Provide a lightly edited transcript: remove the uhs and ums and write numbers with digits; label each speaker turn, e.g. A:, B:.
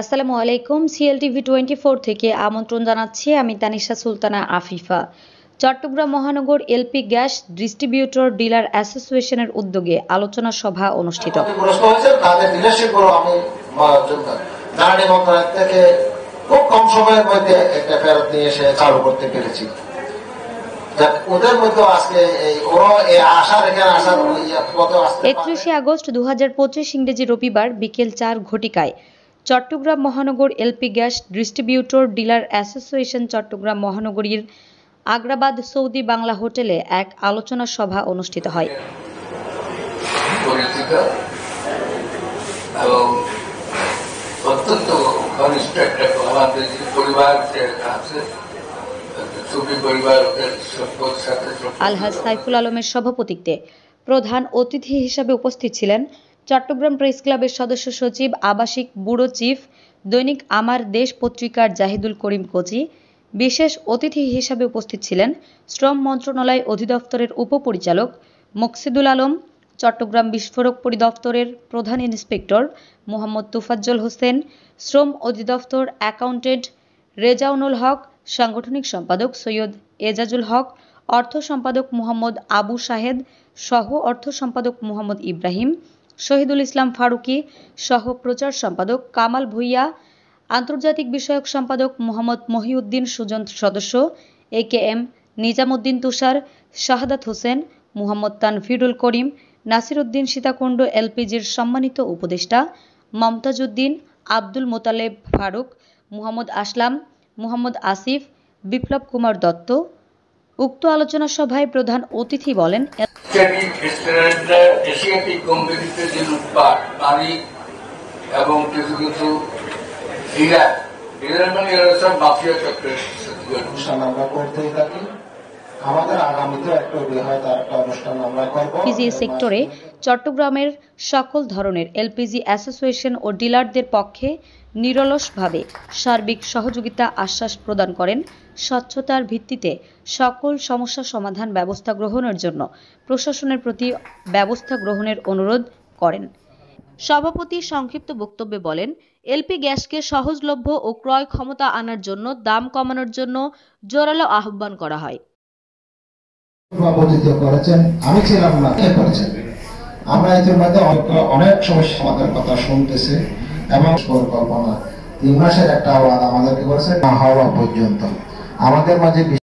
A: আসসালামু আলাইকুম। সিএলটিভি 24 থেকে আমন্ত্রণ জানাচ্ছি আমি তানিশা সুলতানা আফিফা। চট্টগ্রাম মহানগর এলপি গ্যাস ডিস্ট্রিবিউটর ডিলার অ্যাসোসিয়েশনের উদ্যোগে আলোচনা সভা অনুষ্ঠিত।
B: খুব কম সময়ের মধ্যে একটা ফেরত নিয়ে এসে চালু করতে পেরেছি। ওদের মধ্যে আজকে এই আশা রেখে আসার
A: 31 আগস্ট 2025 ইংরেজি রবিবার বিকেল 4 ঘটিকায় চট্টগ্রাম মহানগর LP gas distributor dealer association Chittagong মহানগরীর আগ্রাবাদ সৌদি বাংলা হোটেলে এক আলোচনা সভা অনুষ্ঠিত হয়। আলহাজ সাইফুল আলমের সভাপতিত্বে প্রধান অতিথি হিসেবে উপস্থিত ছিলেন চট্টগ্রাম প্রেস ক্লাবের সদস্য সচিব, আবাসিক ব্যুরো চিফ, দৈনিক আমার দেশ পত্রিকার জাহিদুল করিম কোচি। বিশেষ অতিথি হিসেবে উপস্থিত ছিলেন শ্রম মন্ত্রণালয় অধিদপ্তরের উপপরিচালক মকসিদুল আলম, চট্টগ্রাম বিস্ফোরক পরিদপ্তরের প্রধান ইন্সপেক্টর মোহাম্মদ তুফাজ্জল হোসেন, শ্রম অধিদপ্তর অ্যাকাউন্টেন্ট রেজাউনুল হক, সাংগঠনিক সম্পাদক সৈয়দ এজাজুল হক, অর্থ সম্পাদক মোহাম্মদ আবু শাহেদ, সহ অর্থ সম্পাদক মোহাম্মদ ইব্রাহিম, শহীদুল ইসলাম ফারুকি, সহ প্রচার সম্পাদক কামাল ভুইয়া, আন্তর্জাতিক বিষয়ক সম্পাদক মোহাম্মদ মহিউদ্দিন সুজন, সদস্য একেএম নিজামুদ্দিন তুষার, শাহাদাত হোসেন, মোহাম্মদ তানভীরুল করিম, নাসির উদ্দিন সীতাকুণ্ড এলপিজির সম্মানিত উপদেষ্টা, মমতাজ উদ্দিন, আব্দুল মোতালেব ফারুক, মোহাম্মদ আসলাম, মোহাম্মদ আসিফ, বিপ্লব কুমার দত্ত। উক্ত আলোচনা সভায় প্রধান অতিথি বলেন,
C: এশিয়াটিক কোম্পানিতে যে লুটপাট, পানি এবং কিছু কিছু মানে এরা সব মাফিয়া চক্রের
B: অনুষ্ঠান আমরা করতেই থাকি। আমাদের আগামীতে একটা বৃহৎ একটা অনুষ্ঠান আমরা করব।
A: পিজি সেক্টরে চট্টগ্রামের সকল ধরনের এলপিজি অ্যাসোসিয়েশন ও ডিলারদের পক্ষে নিরলসভাবে সার্বিক সহযোগিতা আশ্বাস প্রদান করেন। স্বচ্ছতার ভিত্তিতে সকল সমস্যা সমাধান ব্যবস্থা গ্রহণের জন্য প্রশাসনের প্রতি ব্যবস্থা গ্রহণের অনুরোধ করেন। সভাপতি সংক্ষিপ্ত বক্তব্যে বলেন, এলপি গ্যাসকে সহজলভ্য ও ক্রয় ক্ষমতা আনার জন্য দাম কমানোর জন্য জোরালো আহ্বান করা হয়।
B: আমি ছিলাম না, করেছেন। আমরা ইতিমধ্যে অনেক সমস্যা সমাধানের কথা শুনতেছি এবং পরিকল্পনা 3 মাসের একটা আওয়াজ আমাদেরকে করেছে না হওয়া পর্যন্ত আমাদের মাঝে